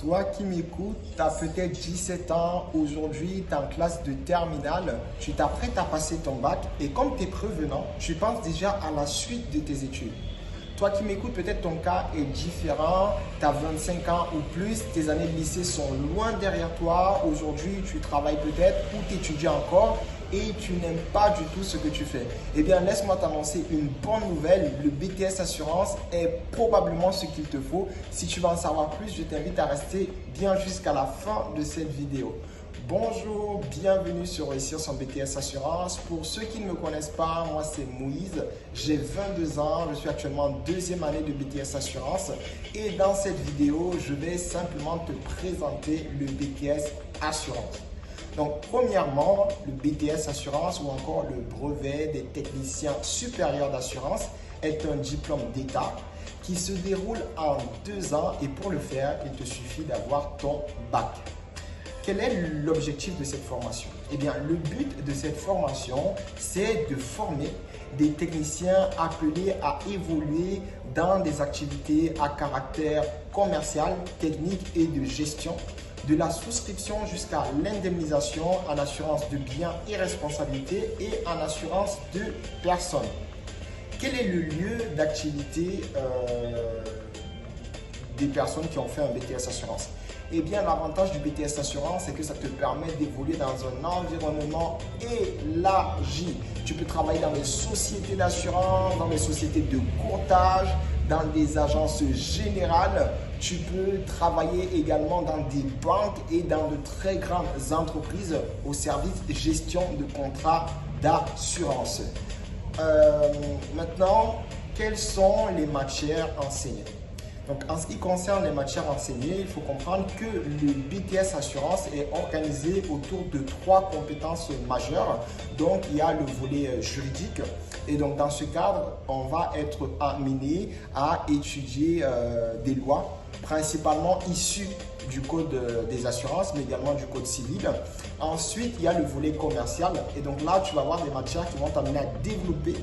Toi qui m'écoutes, tu as peut-être 17 ans, aujourd'hui tu es en classe de terminale, tu t'apprêtes à passer ton bac et comme tu es prévenant, tu penses déjà à la suite de tes études. Toi qui m'écoutes, peut-être ton cas est différent, tu as 25 ans ou plus, tes années de lycée sont loin derrière toi, aujourd'hui tu travailles peut-être ou tu étudies encore et tu n'aimes pas du tout ce que tu fais. Eh bien, laisse-moi t'annoncer une bonne nouvelle, le BTS Assurance est probablement ce qu'il te faut. Si tu veux en savoir plus, je t'invite à rester bien jusqu'à la fin de cette vidéo. Bonjour, bienvenue sur Réussir son BTS Assurance. Pour ceux qui ne me connaissent pas, moi c'est Moïse, j'ai 22 ans, je suis actuellement en deuxième année de BTS Assurance et dans cette vidéo, je vais simplement te présenter le BTS Assurance. Donc, premièrement, le BTS Assurance ou encore le brevet des techniciens supérieurs d'assurance est un diplôme d'État qui se déroule en 2 ans et pour le faire, il te suffit d'avoir ton bac. Quel est l'objectif de cette formation? Eh bien, le but de cette formation, c'est de former des techniciens appelés à évoluer dans des activités à caractère commercial, technique et de gestion, de la souscription jusqu'à l'indemnisation en assurance de biens et responsabilités et en assurance de personnes. Quel est le lieu d'activité des personnes qui ont fait un BTS Assurance? Eh bien, l'avantage du BTS Assurance, c'est que ça te permet d'évoluer dans un environnement élargi. Tu peux travailler dans des sociétés d'assurance, dans des sociétés de courtage, dans des agences générales. Tu peux travailler également dans des banques et dans de très grandes entreprises au service de gestion de contrats d'assurance. Maintenant, quelles sont les matières enseignées? Donc, en ce qui concerne les matières enseignées, il faut comprendre que le BTS Assurance est organisé autour de 3 compétences majeures. Donc, il y a le volet juridique. Et donc, dans ce cadre, on va être amené à étudier des lois, principalement issues du code des assurances, mais également du code civil. Ensuite, il y a le volet commercial. Et donc là, tu vas avoir des matières qui vont t'amener à développer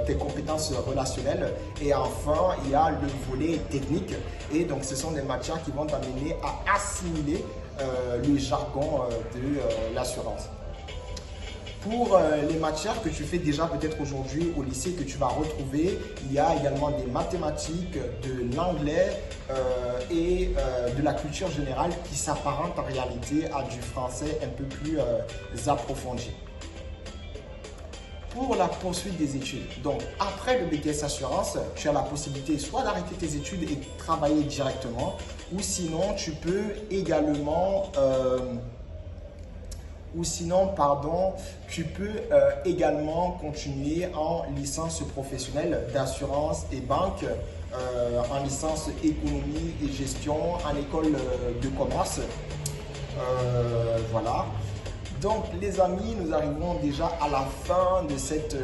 tes compétences relationnelles. Et enfin, il y a le volet technique. Et donc, ce sont des matières qui vont t'amener à assimiler le jargon de l'assurance. Pour les matières que tu fais déjà peut-être aujourd'hui au lycée que tu vas retrouver, il y a également des mathématiques, de l'anglais et de la culture générale qui s'apparentent en réalité à du français un peu plus approfondi. Pour la poursuite des études, donc après le BTS Assurance, tu as la possibilité soit d'arrêter tes études et de travailler directement, ou sinon tu peux également tu peux également continuer en licence professionnelle d'assurance et banque, en licence économie et gestion, en école de commerce. Voilà. Donc les amis, nous arrivons déjà à la fin de cette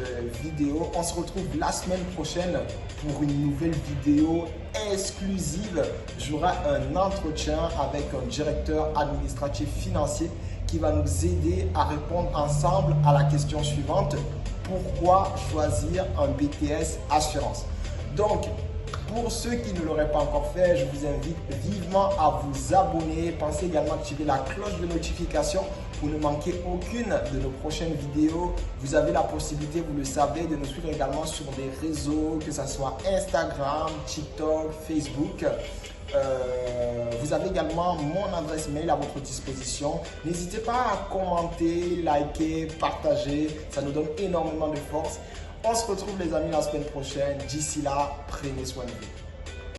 vidéo. On se retrouve la semaine prochaine pour une nouvelle vidéo exclusive. J'aurai un entretien avec un directeur administratif financier qui va nous aider à répondre ensemble à la question suivante. Pourquoi choisir un BTS Assurance? Donc, pour ceux qui ne l'auraient pas encore fait, je vous invite vivement à vous abonner. Pensez également à activer la cloche de notification pour ne manquer aucune de nos prochaines vidéos. Vous avez la possibilité, vous le savez, de nous suivre également sur des réseaux, que ce soit Instagram, TikTok, Facebook. Vous avez également mon adresse mail à votre disposition. N'hésitez pas à commenter, liker, partager. Ça nous donne énormément de force. On se retrouve les amis la semaine prochaine. D'ici là, prenez soin de vous.